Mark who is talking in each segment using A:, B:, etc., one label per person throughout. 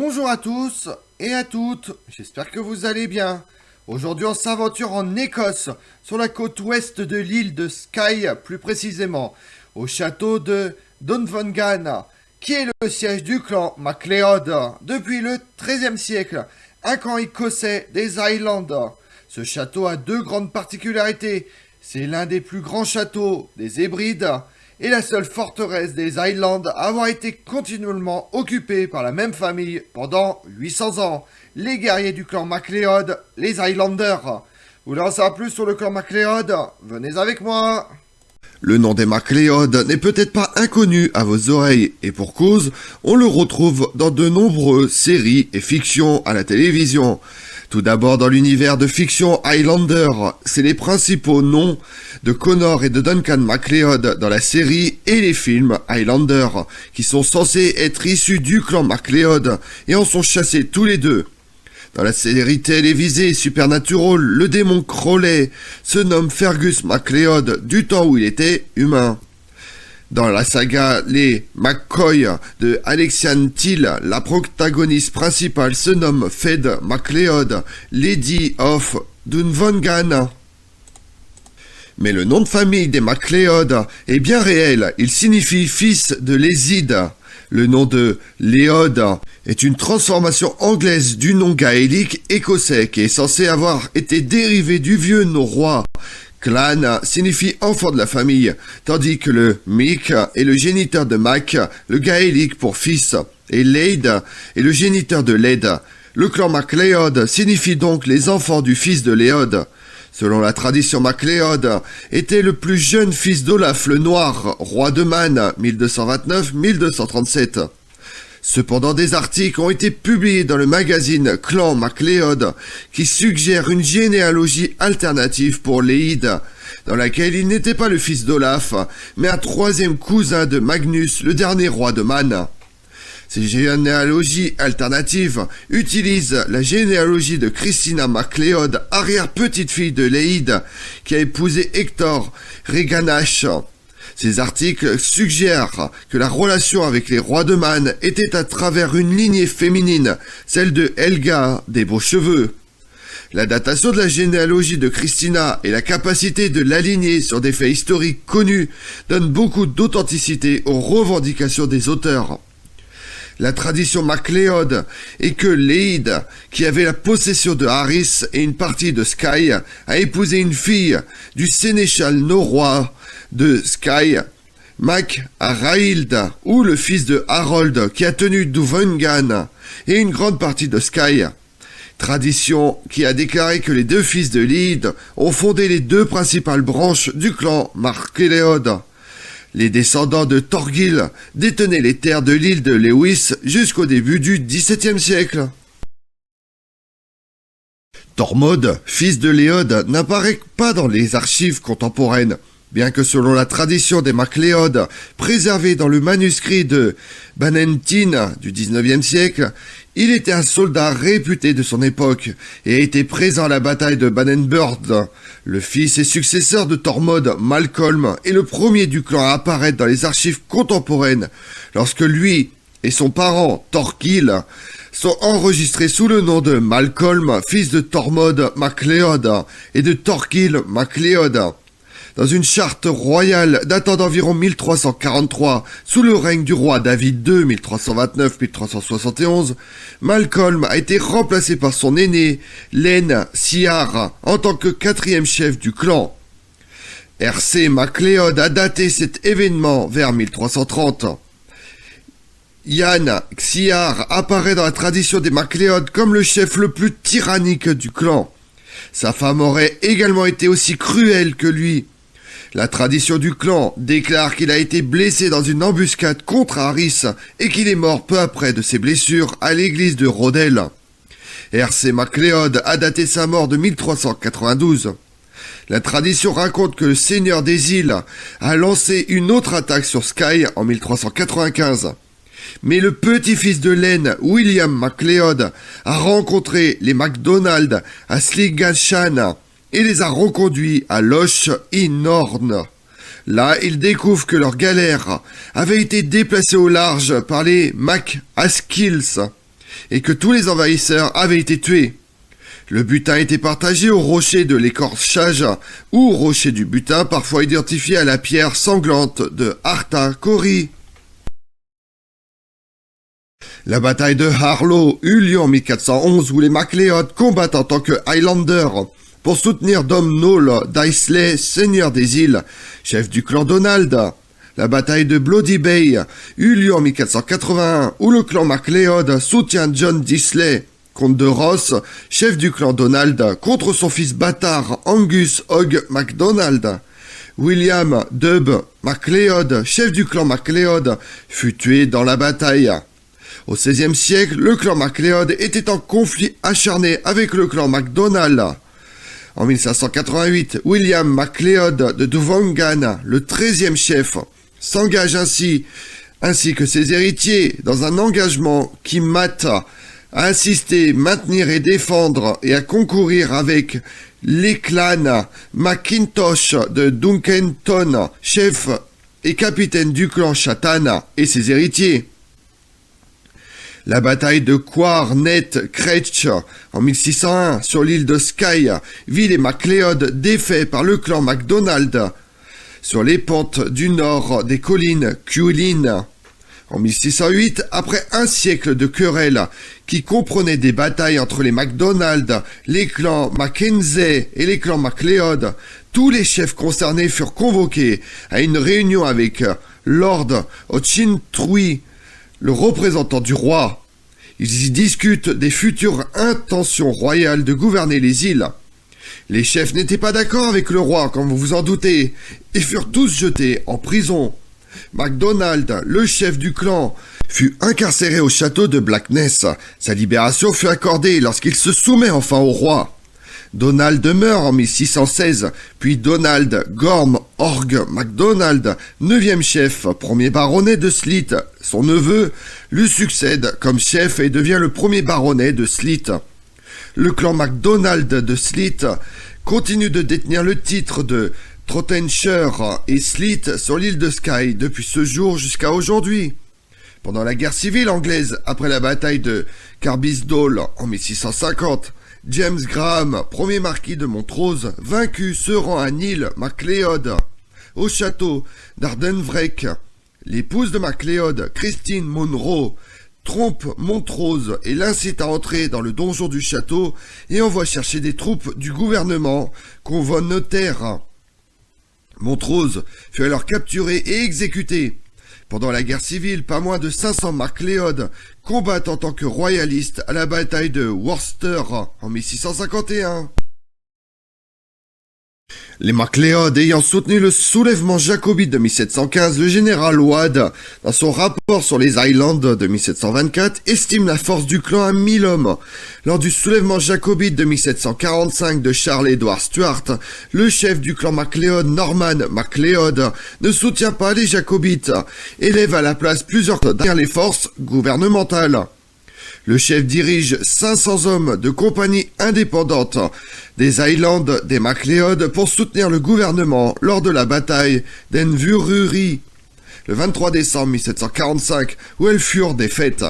A: Bonjour à tous et à toutes, j'espère que vous allez bien. Aujourd'hui on s'aventure en Écosse, sur la côte ouest de l'île de Skye, plus précisément, au château de Dunvegan, qui est le siège du clan MacLeod depuis le XIIIe siècle, un clan écossais des Highlands. Ce château a deux grandes particularités. C'est l'un des plus grands châteaux des Hébrides et la seule forteresse des Highlands à avoir été continuellement occupée par la même famille pendant 800 ans. Les guerriers du clan MacLeod, les Highlanders. Vous voulez en savoir plus sur le clan MacLeod? Venez avec moi. Le nom des MacLeod n'est peut-être pas inconnu à vos oreilles, et pour cause, on le retrouve dans de nombreuses séries et fictions à la télévision. Tout d'abord dans l'univers de fiction Highlander, c'est les principaux noms de Connor et de Duncan MacLeod dans la série et les films Highlander, qui sont censés être issus du clan MacLeod et en sont chassés tous les deux. Dans la série télévisée Supernatural, le démon Crowley se nomme Fergus MacLeod du temps où il était humain. Dans la saga Les McCoy de Alexian Till, la protagoniste principale se nomme Fed MacLeod, Lady of Dunvegan. Mais le nom de famille des MacLeod est bien réel, il signifie fils de Léside. Le nom de Léod est une transformation anglaise du nom gaélique écossais qui est censé avoir été dérivé du vieux norrois. Clan signifie enfant de la famille, tandis que le Mick est le géniteur de Mac, le gaélique pour fils, et Leid est le géniteur de Led. Le clan MacLeod signifie donc les enfants du fils de Léod. Selon la tradition MacLeod, était le plus jeune fils d'Olaf le Noir, roi de Man, 1229-1237. Cependant, des articles ont été publiés dans le magazine Clan MacLeod qui suggèrent une généalogie alternative pour Léid, dans laquelle il n'était pas le fils d'Olaf, mais un troisième cousin de Magnus, le dernier roi de Man. Ces généalogies alternatives utilisent la généalogie de Christina MacLeod, arrière-petite-fille de Léid, qui a épousé Hector Reganash. Ces articles suggèrent que la relation avec les rois de Man était à travers une lignée féminine, celle de Helga des beaux cheveux. La datation de la généalogie de Christina et la capacité de l'aligner sur des faits historiques connus donnent beaucoup d'authenticité aux revendications des auteurs. La tradition MacLeod est que Léid, qui avait la possession de Harris et une partie de Skye, a épousé une fille du sénéchal norrois de Skye, Mac Arahild, ou le fils de Harold, qui a tenu Dunvegan et une grande partie de Skye. Tradition qui a déclaré que les deux fils de Léid ont fondé les deux principales branches du clan MacLeod. Les descendants de Thorgil détenaient les terres de l'île de Lewis jusqu'au début du XVIIe siècle. Tormod, fils de Léod, n'apparaît pas dans les archives contemporaines, bien que selon la tradition des MacLeod, préservée dans le manuscrit de Bannatyne du XIXe siècle, il était un soldat réputé de son époque et a été présent à la bataille de Bannockburn. Le fils et successeur de Tormod, Malcolm, est le premier du clan à apparaître dans les archives contemporaines, lorsque lui et son parent, Thorgil, sont enregistrés sous le nom de Malcolm, fils de Tormod MacLeod et de Thorgil MacLeod. Dans une charte royale datant d'environ 1343, sous le règne du roi David II, 1329-1371, Malcolm a été remplacé par son aîné, Len Siar, en tant que quatrième chef du clan. R.C. MacLeod a daté cet événement vers 1330. Ian Xiar apparaît dans la tradition des MacLeod comme le chef le plus tyrannique du clan. Sa femme aurait également été aussi cruelle que lui. La tradition du clan déclare qu'il a été blessé dans une embuscade contre Harris et qu'il est mort peu après de ses blessures à l'église de Rodel. R.C. MacLeod a daté sa mort de 1392. La tradition raconte que le seigneur des îles a lancé une autre attaque sur Skye en 1395. Mais le petit-fils de Len, William MacLeod, a rencontré les MacDonald à Sligashan et les a reconduits à Loch in Norn. Là, ils découvrent que leur galère avait été déplacée au large par les Mac Askills. et que tous les envahisseurs avaient été tués. Le butin était partagé au rocher de l'écorchage ou au rocher du butin, parfois identifié à la pierre sanglante de Arta Kori. La bataille de Harlow eut lieu en 1411 où les MacLeod combattent en tant que Highlanders pour soutenir Domhnall d'Aislay, seigneur des îles, chef du clan Donald. La bataille de Bloody Bay eut lieu en 1481 où le clan MacLeod soutient John d'Islay, comte de Ross, chef du clan Donald, contre son fils bâtard Angus Hogg MacDonald. William Dub MacLeod, chef du clan MacLeod, fut tué dans la bataille. Au XVIe siècle, le clan MacLeod était en conflit acharné avec le clan MacDonald. En 1588, William MacLeod de Duvangan, le 13e chef, s'engage ainsi que ses héritiers dans un engagement qui mate à assister, maintenir et défendre et à concourir avec les clans MacIntosh de Duncanton, chef et capitaine du clan Chatan et ses héritiers. La bataille de Quarnet Cretch en 1601 sur l'île de Skye vit les MacLeod défaits par le clan MacDonald sur les pentes du nord des collines Cuillin. En 1608, après un siècle de querelles qui comprenaient des batailles entre les MacDonald, les clans Mackenzie et les clans MacLeod, tous les chefs concernés furent convoqués à une réunion avec Lord Ochintruy, le représentant du roi. Ils y discutent des futures intentions royales de gouverner les îles. Les chefs n'étaient pas d'accord avec le roi, comme vous vous en doutez, et furent tous jetés en prison. MacDonald, le chef du clan, fut incarcéré au château de Blackness. Sa libération fut accordée lorsqu'il se soumet enfin au roi. Donald meurt en 1616, puis Donald Gorm Org MacDonald, 9e chef, premier baronnet de Sleat. Son neveu lui succède comme chef et devient le premier baronnet de Sleat. Le clan MacDonald de Sleat continue de détenir le titre de Trottenshire et Sleat sur l'île de Skye depuis ce jour jusqu'à aujourd'hui. Pendant la guerre civile anglaise, après la bataille de Carbisdale en 1650, James Graham, premier marquis de Montrose, vaincu, se rend à Neil MacLeod, au château d'Ardenvreck. L'épouse de MacLeod, Christine Monroe, trompe Montrose et l'incite à entrer dans le donjon du château et envoie chercher des troupes du gouvernement qu'on va noter. Montrose fut alors capturé et exécuté. Pendant la guerre civile, pas moins de 500 MacLeod combattent en tant que royalistes à la bataille de Worcester en 1651. Les MacLeod ayant soutenu le soulèvement jacobite de 1715, le général Waad, dans son rapport sur les Highlands de 1724, estime la force du clan à 1000 hommes. Lors du soulèvement jacobite de 1745 de Charles-Édouard Stuart, le chef du clan MacLeod, Norman MacLeod, ne soutient pas les jacobites, élève à la place plusieurs derrière les forces gouvernementales. Le chef dirige 500 hommes de compagnie indépendante des Highlands des MacLeod pour soutenir le gouvernement lors de la bataille d'Envururi, le 23 décembre 1745, où elles furent défaites.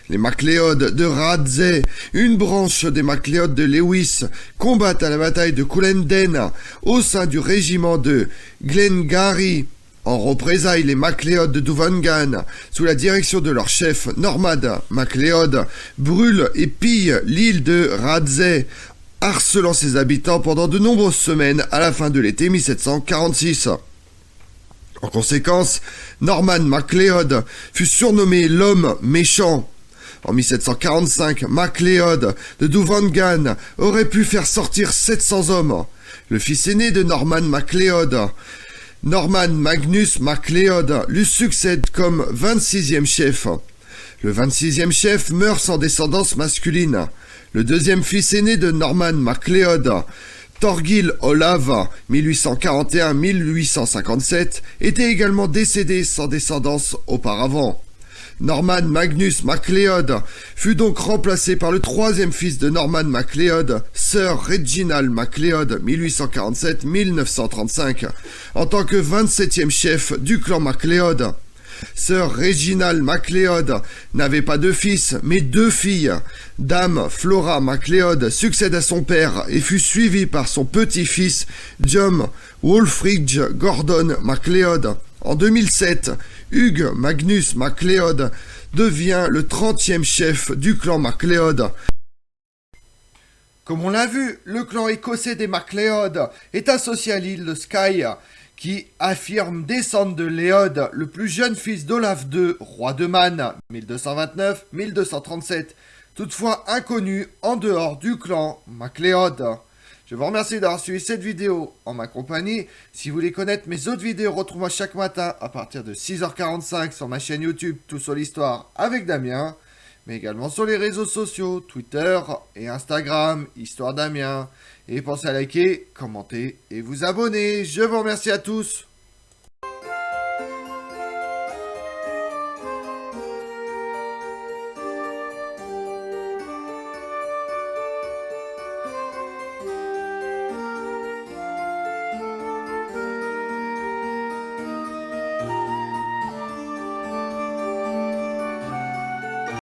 A: Les MacLeod de Radzey, une branche des MacLeod de Lewis, combattent à la bataille de Culloden au sein du régiment de Glengarry. En représailles, les MacLeod de Duvangan, sous la direction de leur chef Norman MacLeod, brûlent et pillent l'île de Radzey, harcelant ses habitants pendant de nombreuses semaines à la fin de l'été 1746. En conséquence, Norman MacLeod fut surnommé l'homme méchant. En 1745, MacLeod de Duvangan aurait pu faire sortir 700 hommes. Le fils aîné de Norman MacLeod, Norman Magnus MacLeod, lui succède comme 26e chef. Le 26e chef meurt sans descendance masculine. Le deuxième fils aîné de Norman MacLeod, Torgil Olav, 1841-1857, était également décédé sans descendance auparavant. Norman Magnus MacLeod fut donc remplacé par le troisième fils de Norman MacLeod, Sir Reginald MacLeod, 1847-1935, en tant que 27e chef du clan MacLeod. Sir Reginald MacLeod n'avait pas de fils, mais 2 filles. Dame Flora MacLeod succède à son père et fut suivie par son petit-fils John Wolfridge Gordon MacLeod. En 2007, Hugh Magnus MacLeod devient le 30e chef du clan MacLeod. Comme on l'a vu, le clan écossais des MacLeod est associé à l'île de Skye, qui affirme descendre de Léod, le plus jeune fils d'Olaf II, roi de Man, 1229-1237, toutefois inconnu en dehors du clan MacLeod. Je vous remercie d'avoir suivi cette vidéo en ma compagnie. Si vous voulez connaître mes autres vidéos, retrouvez-moi chaque matin à partir de 6h45 sur ma chaîne YouTube Tout sur l'Histoire avec Damien, mais également sur les réseaux sociaux, Twitter et Instagram, Histoire Damien. Et pensez à liker, commenter et vous abonner. Je vous remercie à tous.